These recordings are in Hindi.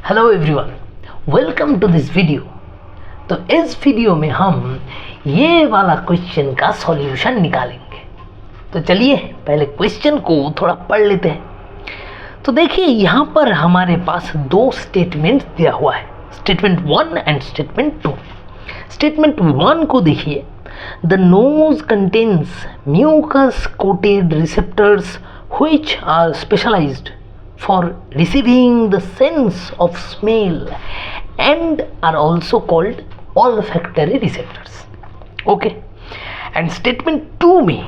Hello everyone, welcome to this video. तो इस वीडियो में हम ये वाला क्वेश्चन का सॉल्यूशन निकालेंगे। तो चलिए पहले क्वेश्चन को थोड़ा पढ़ लेते हैं। तो देखिए यहाँ पर हमारे पास दो स्टेटमेंट्स दिया हुआ है, स्टेटमेंट 1 एंड स्टेटमेंट 2। स्टेटमेंट 1 को देखिए, the nose contains mucus coated receptors which are specialized for receiving the sense of smell and are also called olfactory receptors. Okay, and statement 2 में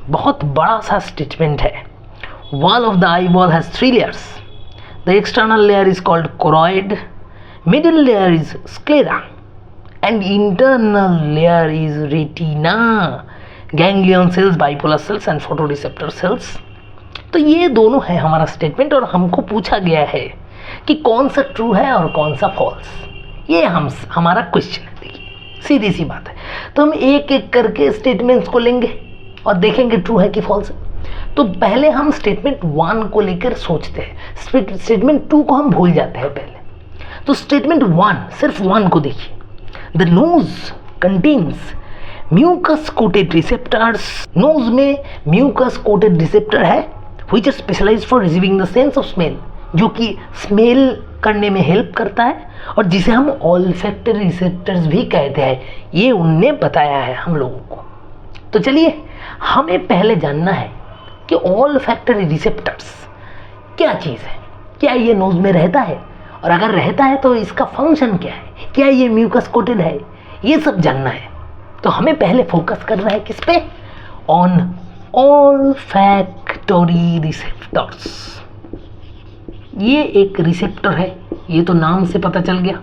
बहुत बड़ा सा स्टेटमेंट है। Wall of the eyeball has 3 layers. The external layer is called choroid, middle layer is sclera, and internal layer is retina, ganglion cells, bipolar cells and photoreceptor cells. तो ये दोनों है हमारा स्टेटमेंट और हमको पूछा गया है कि कौन सा ट्रू है और कौन सा फॉल्स। ये हमारा क्वेश्चन है। देखिए सीधी सी बात है, तो हम एक एक करके स्टेटमेंट्स को लेंगे और देखेंगे ट्रू है कि फॉल्स है। तो पहले हम स्टेटमेंट 1 को लेकर सोचते हैं, स्टेटमेंट 2 को हम भूल जाते हैं पहले। तो स्टेटमेंट 1, सिर्फ 1 को देखिए, the nose contains mucus coated receptors. Nose में म्यूकस कोटेड रिसेप्टर है which is specialized for receiving the sense of smell, जो कि स्मेल करने में हेल्प करता है और जिसे हम ऑल्फैक्टरी रिसेप्टर्स भी कहते हैं। ये उनने बताया है हम लोगों को। तो चलिए हमें पहले जानना है कि ऑल्फैक्टरी रिसेप्टर्स क्या चीज़ है, क्या ये नोज में रहता है, और अगर रहता है तो इसका फंक्शन क्या है, क्या ये म्यूकस कोटेड है, ये सब जानना है। तो हमें पहले फोकस करना है किस पे, ऑन ऑल्फैक्टरी रिसेप्टर्स। ये एक रिसेप्टर है, ये तो नाम से पता चल गया।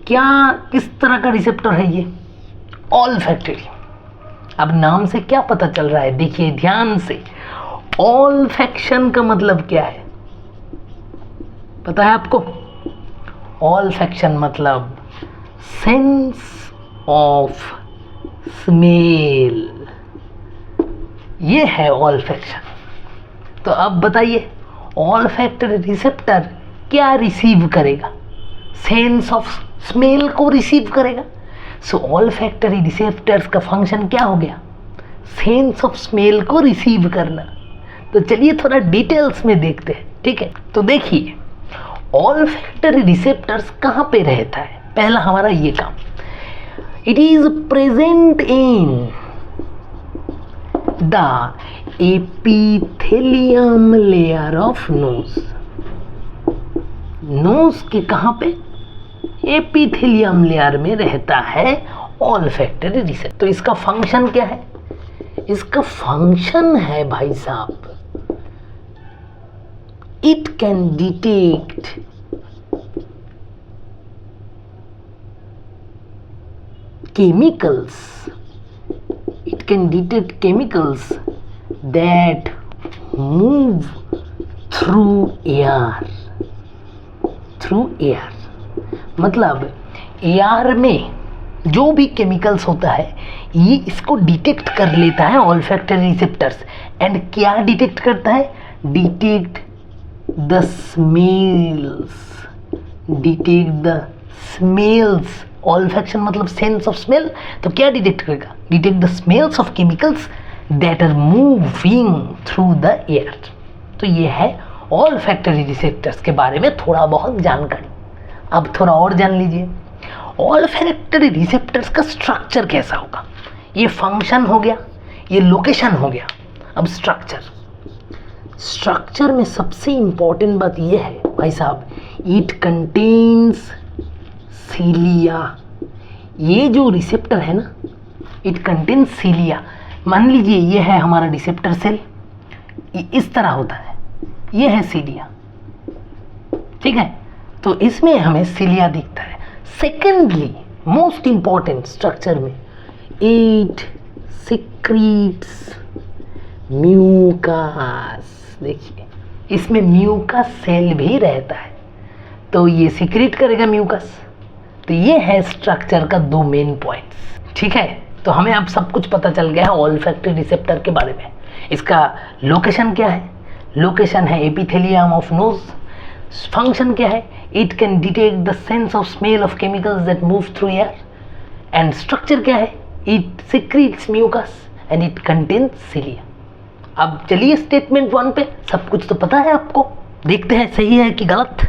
क्या किस तरह का रिसेप्टर है ये, ऑल्फैक्टरी। अब नाम से क्या पता चल रहा है, देखिए ध्यान से। ऑल्फैक्शन का मतलब क्या है पता है आपको? ऑल्फैक्शन मतलब सेंस ऑफ स्मेल, ये है ऑल्फैक्शन। तो अब बताइए ऑल्फैक्टरी रिसेप्टर क्या रिसीव करेगा, सेंस ऑफ स्मेल को रिसीव करेगा। सो ऑल्फैक्टरी रिसेप्टर्स का फंक्शन क्या हो गया, सेंस ऑफ स्मेल को रिसीव करना। तो चलिए थोड़ा डिटेल्स में देखते हैं, ठीक है। तो देखिए ऑल्फैक्टरी रिसेप्टर्स कहाँ पे रहता है, पहला हमारा ये काम, it is present in the epithelium layer of nose। Nose के कहाँ पे, एपिथेलियम लेयर में रहता है ऑल्फैक्टरी रिसेप्टर। तो इसका फंक्शन क्या है, इसका फंक्शन है भाई साहब, it can detect chemicals, it can detect chemicals that move through air, मतलब एयर में जो भी केमिकल्स होता है ये इसको डिटेक्ट कर लेता है ऑल्फैक्टरी रिसेप्टर्स। एंड क्या डिटेक्ट करता है, डिटेक्ट द स्मेल्स। ऑल्फैक्शन मतलब सेंस ऑफ स्मेल, तो क्या डिटेक्ट करेगा, detect the smells of chemicals that are moving through the air. तो ये है ऑल्फैक्टरी रिसेप्टर्स के बारे में थोड़ा बहुत जानकारी। अब थोड़ा और जान लीजिए, ऑल्फैक्टरी रिसेप्टर्स का स्ट्रक्चर कैसा होगा। ये फंक्शन हो गया, ये लोकेशन हो गया। अब स्ट्रक्चर में सबसे इंपॉर्टेंट बात ये है भाई साहब, इट कंटेन्स सीलिया। ये जो रिसेप्टर है ना, इट कंटेन्स सीलिया। मान लीजिए ये है हमारा रिसेप्टर सेल, ये इस तरह होता है, ये है सीलिया, ठीक है। तो इसमें हमें सीलिया दिखता है। सेकेंडली मोस्ट इंपॉर्टेंट स्ट्रक्चर में, इट सिक्रीट्स म्यूकस। देखिए इसमें म्यूकस सेल भी रहता है, तो ये सिक्रीट करेगा म्यूकस। तो ये है स्ट्रक्चर का 2 मेन पॉइंट्स, ठीक है। तो हमें अब सब कुछ पता चल गया है ऑल्फैक्टरी रिसेप्टर के बारे में। इसका लोकेशन क्या है, लोकेशन है एपिथेलियम ऑफ नोज। फंक्शन क्या है, it can detect the sense of smell of chemicals that move through air. And structure क्या है, it secretes mucus and it contains cilia. अब चलिए स्टेटमेंट 1 पे, सब कुछ तो पता है आपको, देखते हैं सही है कि गलत।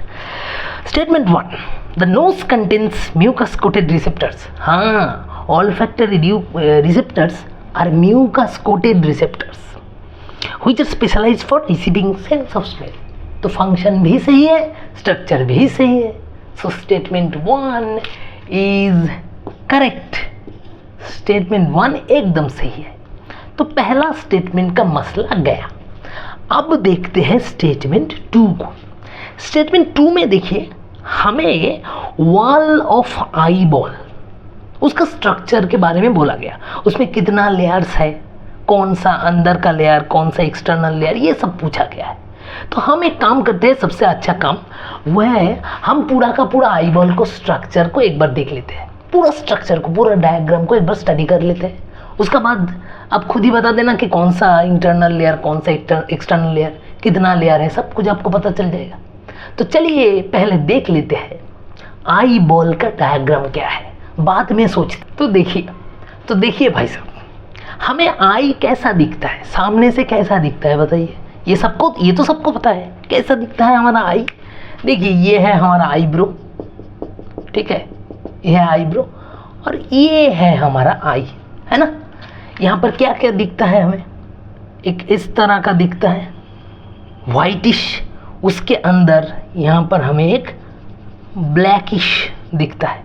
Statement 1, the nose contains mucus coated receptors. हाँ, olfactory receptors are mucus coated receptors which are specialised for receiving sense of smell. तो फंक्शन भी सही है, स्ट्रक्चर भी सही है, so statement 1 is correct. Statement 1 एकदम सही है। तो पहला स्टेटमेंट का मसला गया। अब देखते हैं स्टेटमेंट 2 को। स्टेटमेंट 2 में देखिए हमें वॉल ऑफ आई बॉल, उसका स्ट्रक्चर के बारे में बोला गया। उसमें कितना लेयर्स है, कौन सा अंदर का लेयर, कौन सा एक्सटर्नल लेयर, ये सब पूछा गया है। तो हम एक काम करते हैं, सबसे अच्छा काम वह है हम पूरा का पूरा आई बॉल को, स्ट्रक्चर को एक बार देख लेते हैं, पूरा स्ट्रक्चर को, पूरा डायग्राम को एक बार स्टडी कर लेते हैं। उसका बाद आप खुद ही बता देना कि कौन सा इंटरनल लेयर, कौन सा एक्सटर्नल लेयर, कितना लेयर है, सब कुछ आपको पता चल जाएगा। तो चलिए पहले देख लेते हैं आई बॉल का डायग्राम क्या है, बाद में सोचते। तो देखिए भाई साहब, हमें आई कैसा दिखता है, सामने से कैसा दिखता है बताइए। ये तो सबको पता है कैसा दिखता है हमारा आई। देखिए ये है हमारा आईब्रो, ठीक है, ये है आईब्रो और ये है हमारा आई, है ना। यहाँ पर क्या क्या दिखता है हमें, एक इस तरह का दिखता है वाइटिश, उसके अंदर यहाँ पर हमें एक ब्लैकिश दिखता है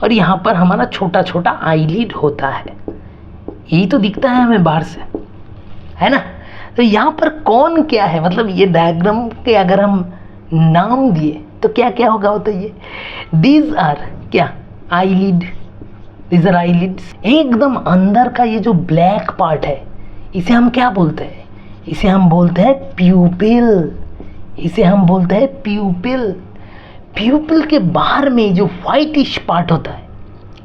और यहाँ पर हमारा छोटा छोटा आईलिड होता है। यही तो दिखता है हमें बाहर से, है ना। तो यहाँ पर कौन क्या है, मतलब ये डायग्राम के अगर हम नाम दिए तो क्या क्या होगा बताइए। दीज आर क्या, आईलिड, दीज आर आईलिड्स। एकदम अंदर का ये जो ब्लैक पार्ट है इसे हम क्या बोलते हैं, इसे हम बोलते हैं प्यूपिल, इसे हम बोलते हैं प्यूपिल। प्यूपिल के बाहर में जो वाइटिश पार्ट होता है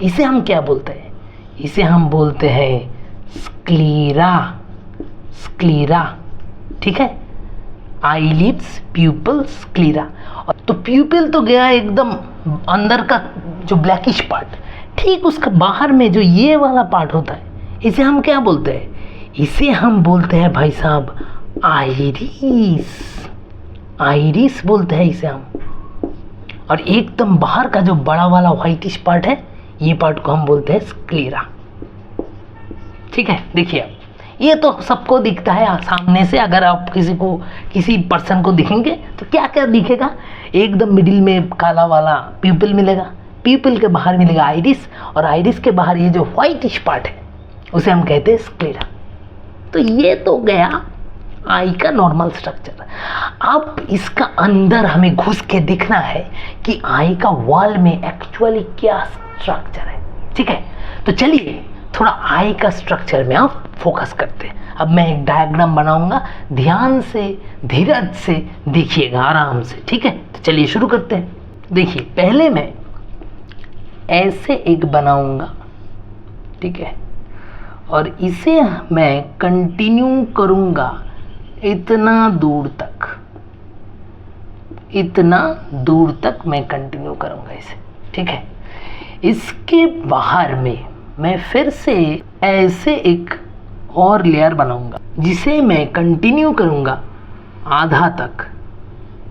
इसे हम क्या बोलते हैं, इसे हम बोलते हैं स्क्लीरा, स्क्लीरा, ठीक है। Eyelids, pupil, sclera. तो प्यूपिल तो गया एकदम अंदर का जो ब्लैकिश पार्ट, ठीक उसका बाहर में जो ये वाला पार्ट होता है इसे हम क्या बोलते हैं, इसे हम बोलते हैं भाई साहब आइरिस, आइरिस बोलते हैं इसे हम। और एकदम बाहर का जो बड़ा वाला व्हाइटिश पार्ट है ये पार्ट को हम बोलते हैं स्क्लीरा, ठीक है। देखिए ये तो सबको दिखता है सामने से, अगर आप किसी पर्सन को दिखेंगे तो क्या क्या दिखेगा, एकदम मिडिल में काला वाला प्यूपिल मिलेगा, प्यूपिल के बाहर मिलेगा आइरिस और आइरिस के बाहर ये जो व्हाइटिश पार्ट है उसे हम कहते हैं स्क्लेरा। तो ये तो गया आई का नॉर्मल स्ट्रक्चर। अब इसका अंदर हमें घुस के देखना है कि आई का वॉल में एक्चुअली क्या स्ट्रक्चर है, ठीक है। तो चलिए थोड़ा आई का स्ट्रक्चर में आप फोकस करते हैं। अब मैं एक डायग्राम बनाऊंगा, ध्यान से धीरज से देखिएगा, आराम से, ठीक है। तो चलिए शुरू करते हैं। देखिए पहले मैं ऐसे एक बनाऊंगा, ठीक है, और इसे मैं कंटिन्यू करूंगा इतना दूर तक मैं कंटिन्यू करूंगा इसे, ठीक है। इसके बाहर में मैं फिर से ऐसे एक और लेयर बनाऊंगा जिसे मैं कंटिन्यू करूंगा आधा तक,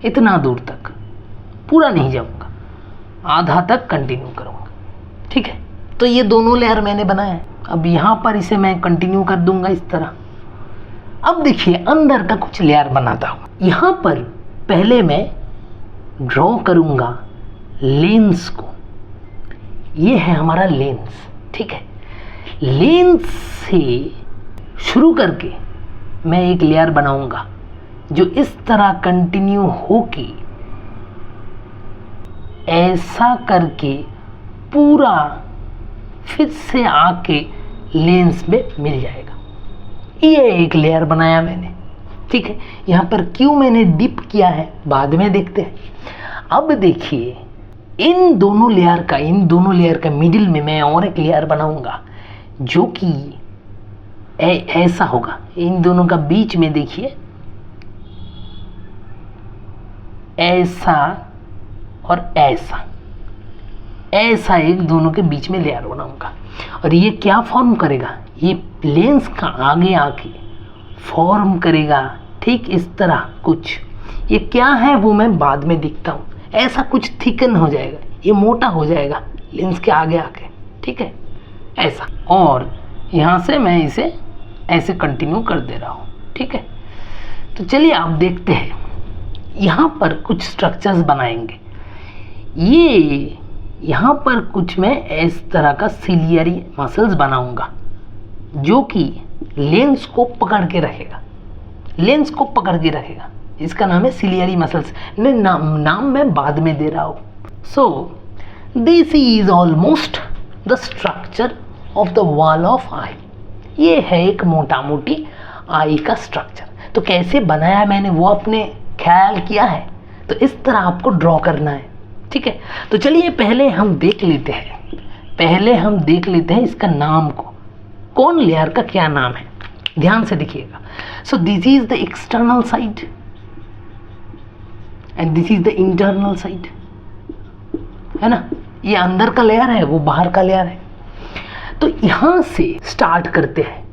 इतना दूर तक, पूरा नहीं जाऊंगा, आधा तक कंटिन्यू करूंगा, ठीक है। तो ये दोनों लेयर मैंने बनाया है। अब यहाँ पर इसे मैं कंटिन्यू कर दूंगा इस तरह। अब देखिए अंदर का कुछ लेयर बनाता हूँ। यहाँ पर पहले मैं ड्रॉ करूंगा लेंस को, ये है हमारा लेंस, ठीक है। लेंस से शुरू करके मैं एक लेयर बनाऊंगा जो इस तरह कंटिन्यू होके ऐसा करके पूरा फिर से आके लेंस में मिल जाएगा। ये एक लेयर बनाया मैंने, ठीक है। यहाँ पर क्यों मैंने डिप किया है बाद में देखते हैं। अब देखिए इन दोनों लेयर का मिडिल में मैं और एक लेयर बनाऊंगा जो कि ऐसा होगा। इन दोनों का बीच में देखिए ऐसा और ऐसा ऐसा एक दोनों के बीच में लेयर बनाऊंगा। और ये क्या फॉर्म करेगा, ये लेंस का आगे आके फॉर्म करेगा ठीक इस तरह कुछ। ये क्या है वो मैं बाद में दिखता हूँ। ऐसा कुछ थिकन हो जाएगा, ये मोटा हो जाएगा लेंस के आगे आके, ठीक है ऐसा। और यहाँ से मैं इसे ऐसे कंटिन्यू कर दे रहा हूँ, ठीक है। तो चलिए आप देखते हैं, यहाँ पर कुछ स्ट्रक्चर्स बनाएंगे। ये यहाँ पर कुछ मैं इस तरह का सिलियरी मसल्स बनाऊंगा जो कि लेंस को पकड़ के रखेगा, लेंस को पकड़ के रखेगा। इसका नाम है सिलियरी मसल्स। नाम मैं बाद में दे रहा हूँ। So this is almost the structure of the wall of eye. ये है एक मोटा मोटी आई का स्ट्रक्चर। तो कैसे बनाया मैंने वो आपने ख्याल किया है, तो इस तरह आपको ड्रॉ करना है, ठीक है। तो चलिए पहले हम देख लेते हैं इसका नाम को, कौन लेयर का क्या नाम है। ध्यान से देखिएगा। सो this is the external side and this is the internal side, है ना। ये अंदर का लेयर है, वो बाहर का लेयर है। तो यहां से स्टार्ट करते हैं।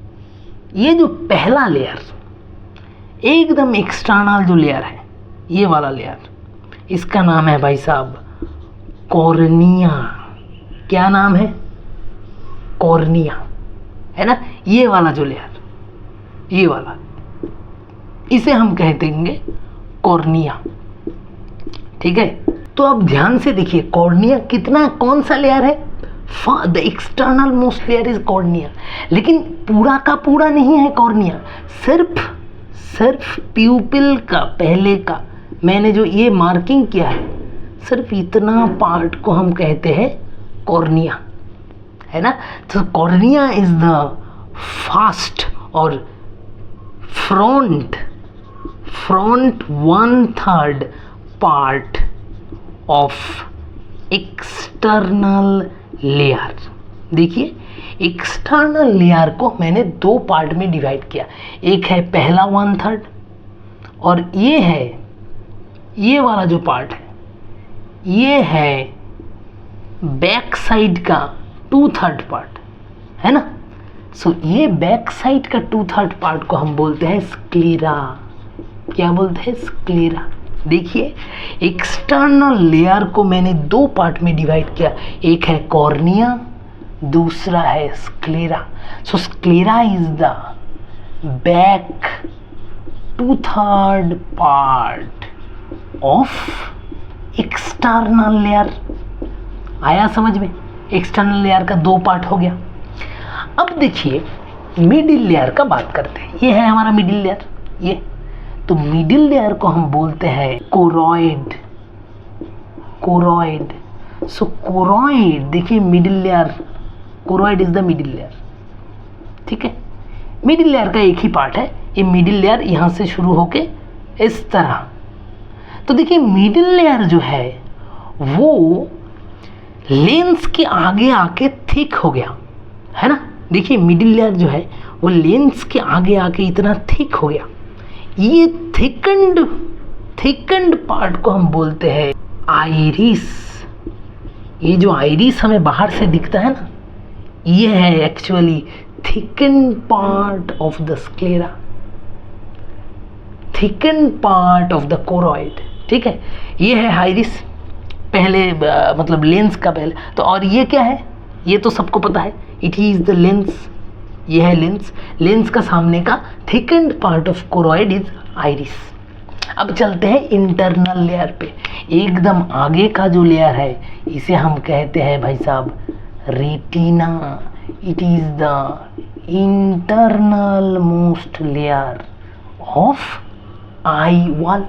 ये जो पहला लेयर एकदम एक्सटर्नल जो लेयर है, ये वाला लेयर, इसका नाम है भाई साहब कॉर्निया। क्या नाम है, कॉर्निया, है ना। ये वाला जो लेयर, ये वाला, इसे हम कहते हैं कॉर्निया, ठीक है। तो अब ध्यान से देखिए, कॉर्निया कितना, कौन सा लेयर है, the external most layer is cornea. लेकिन पूरा का पूरा नहीं है कॉर्निया, सिर्फ प्यूपिल का पहले का मैंने जो ये मार्किंग किया है, सिर्फ इतना पार्ट को हम कहते हैं कॉर्निया, है ना। तो कॉर्निया इज द फास्ट और front 1/3 part of external layer. देखिए एक्सटर्नल लेयर को मैंने दो पार्ट में डिवाइड किया। एक है पहला 1/3 और ये है, ये वाला जो पार्ट है, ये है बैक साइड का 2/3 पार्ट, है ना। सो ये बैक साइड का 2/3 पार्ट को हम बोलते हैं स्क्लेरा। क्या बोलते हैं, स्क्लेरा। देखिए एक्सटर्नल लेयर को मैंने दो पार्ट में डिवाइड किया, एक है कॉर्निया, दूसरा है sclera. So sclera is the back 2/3 part of external layer. आया समझ में, एक्सटर्नल लेयर का दो पार्ट हो गया। अब देखिए मिडिल लेयर का बात करते हैं। ये है हमारा मिडिल लेयर, ये तो मिडिल लेयर को हम बोलते हैं कोरॉइड। सो कोरॉइड, देखिए middle layer, choroid is the middle layer, ठीक है। मिडिल लेयर का एक ही पार्ट है ये मिडिल लेयर, यहां से शुरू होके इस तरह। तो देखिए मिडिल लेयर जो है वो लेंस के आगे आके थिक हो गया, है ना। देखिए मिडिल लेयर जो है वो लेंस के आगे आके इतना थिक हो गया। ये थिकन्ड पार्ट को हम बोलते हैं आइरिस। ये जो आइरिस हमें बाहर से दिखता है ना, ये है actually thickened part of the sclera, thickened part of the choroid, ठीक है। ये है आइरिस, पहले मतलब लेंस का पहले तो। और ये क्या है, ये तो सबको पता है, इट इज द लेंस। ये है लेंस, लेंस का सामने का thickened part of choroid is iris. अब चलते हैं इंटरनल लेयर पे। एकदम आगे का जो लेयर है इसे हम कहते हैं भाई साहब retina. It is the internal most layer of eye wall,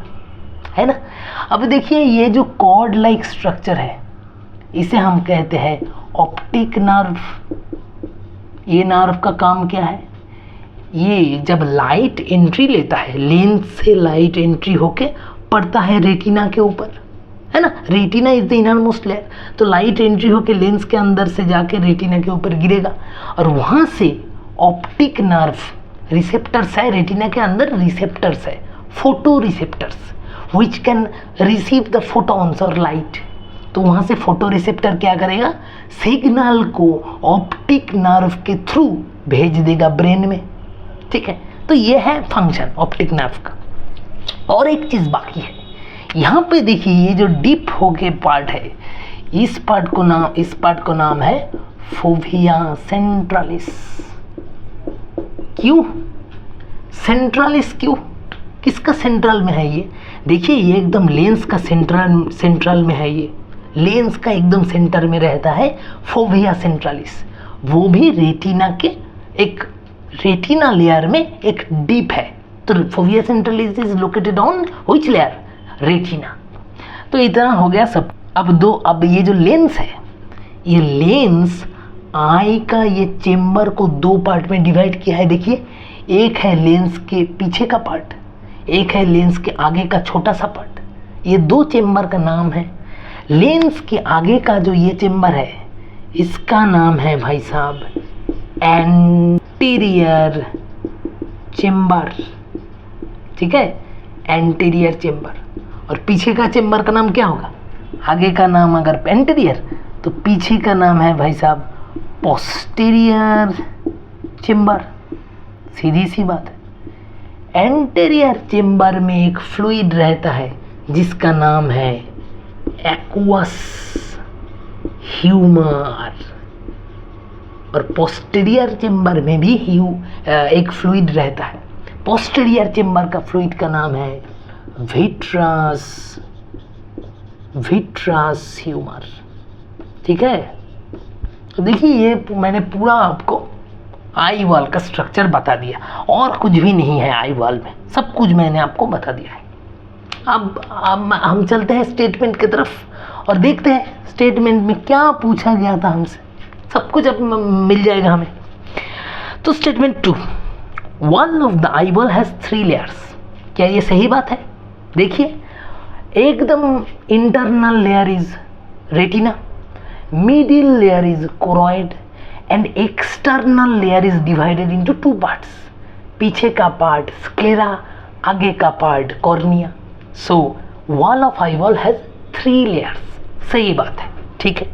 है ना। अब देखिए ये जो कॉर्ड लाइक स्ट्रक्चर है इसे हम कहते हैं ऑप्टिक नर्व। ये नर्व का काम क्या है, ये जब लाइट एंट्री लेता है, लेंस से लाइट एंट्री होके पड़ता है रेटिना के ऊपर, है ना। Retina is the inner most layer. तो लाइट एंट्री होके लेंस के अंदर से जाके रेटिना के ऊपर गिरेगा और वहां से ऑप्टिक नर्व, रिसेप्टर्स है रेटिना के अंदर, रिसेप्टर्स है, photo receptors which can receive the photons or light, तो वहाँ से फोटो रिसेप्टर क्या करेगा, सिग्नल को ऑप्टिक नर्व के थ्रू भेज देगा ब्रेन में। ठीक है, तो ये है फंक्शन ऑप्टिक नर्व का। और एक चीज़ बाकी है, यहाँ पे देखिए ये जो डीप होके पार्ट है, इस पार्ट को नाम है फोविया सेंट्रलिस। क्यों सेंट्रलिस, क्यों, किसका सेंट्रल में है ये? देखिए ये एकदम लेंस का सेंट्रल में है, ये लेंस का एकदम सेंटर में रहता है फोविया सेंट्रलिस। वो भी रेटिना के एक रेटिना लेयर में एक डीप है। तो fovea centralis is located on which layer? Retina. तो इतना हो गया सब। अब ये जो लेंस है, ये लेंस आई का ये चेम्बर को दो पार्ट में डिवाइड किया है। देखिए एक है लेंस के पीछे का पार्ट, एक है लेंस के आगे का छोटा सा पार्ट। ये दो चेम्बर का नाम है। लेंस के आगे का जो ये चेम्बर है, इसका नाम है भाई साहब एंटीरियर चेम्बर। ठीक है, एंटीरियर चेम्बर। और पीछे का चेम्बर का नाम क्या होगा? आगे का नाम अगर एंटीरियर, तो पीछे का नाम है भाई साहब पोस्टीरियर चेम्बर। सीधी सी बात है। एंटीरियर चेम्बर में एक फ्लूइड रहता है जिसका नाम है एक्वस ह्यूमर। और पोस्टीरियर चेम्बर में भी एक फ्लूइड रहता है। पोस्टीरियर चेम्बर का फ्लूइड का नाम है विट्रस ह्यूमर। ठीक है, तो देखिए ये मैंने पूरा आपको आई वॉल का स्ट्रक्चर बता दिया, और कुछ भी नहीं है आई वॉल में, सब कुछ मैंने आपको बता दिया है। अब हम चलते हैं स्टेटमेंट की तरफ और देखते हैं स्टेटमेंट में क्या पूछा गया था हमसे। सब कुछ अब मिल जाएगा हमें। तो statement 2, one of the eye ball has 3 layers. क्या ये सही बात है? देखिए एकदम internal layer is retina, middle layer is choroid and external layer is divided into 2 parts. पीछे का पार्ट स्क्लेरा, आगे का part cornea. So wall of eye ball has 3 layers. सही बात है, ठीक है।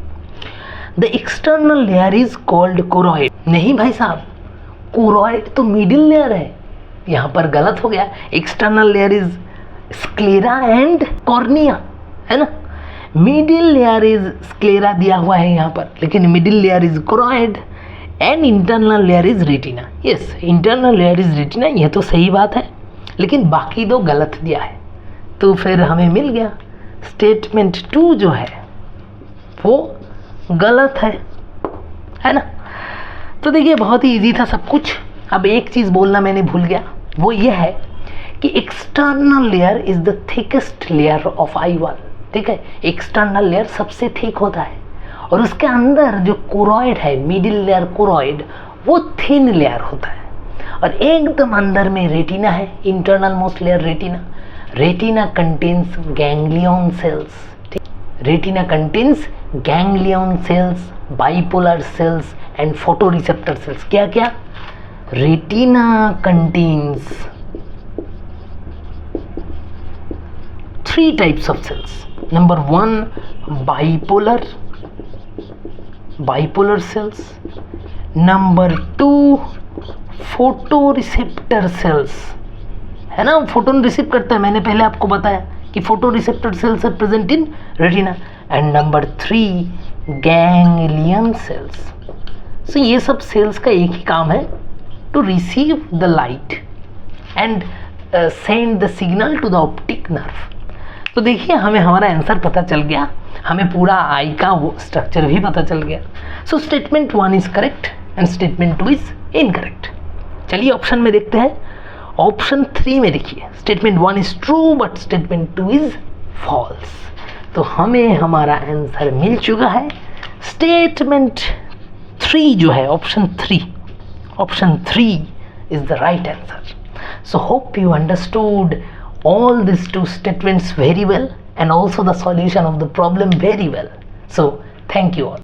The external layer is called choroid. नहीं भाई साहब, कोरॉइड तो मिडिल लेयर है, यहाँ पर गलत हो गया। External layer is sclera and cornea, है ना। मिडिल लेयर इज स्क्लेरा दिया हुआ है यहाँ पर, लेकिन middle layer is choroid and internal layer is retina. Yes, internal layer is retina, यह तो सही बात है, लेकिन बाकी दो गलत दिया है। तो फिर हमें मिल गया स्टेटमेंट 2 जो है वो गलत है ना। तो देखिए बहुत ही इजी था सब कुछ। अब एक चीज़ बोलना मैंने भूल गया, वो ये है कि external layer is the thickest layer of eye wall. ठीक है, एक्सटर्नल लेयर सबसे थिक होता है और उसके अंदर जो कोरॉइड है, मिडिल लेयर कोरॉइड, वो थिन लेयर होता है। और एकदम अंदर में रेटिना है, internal most layer retina. Retina contains ganglion cells. Retina contains ganglion cells, bipolar cells and photoreceptor cells. क्या क्या? Retina contains 3 types of cells. Number 1, bipolar cells. Number 2, photoreceptor cells. है ना, फोटोन रिसीव करता है। मैंने पहले आपको बताया कि photoreceptor cells are present in retina. And number 3, ganglion cells. So ये सब सेल्स का एक ही काम है, to receive the light and send the signal to the optic nerve. तो देखिए हमें हमारा आंसर पता चल गया, हमें पूरा आई का वो स्ट्रक्चर भी पता चल गया। So statement 1 is correct and statement 2 is incorrect. चलिए ऑप्शन में देखते हैं। ऑप्शन 3 में देखिए statement 1 is true but statement 2 is false. तो हमें हमारा आंसर मिल चुका है। स्टेटमेंट 3 जो है option 3 is the right answer. So hope you understood all these 2 statements very well and also the solution of the problem very well. So thank you all.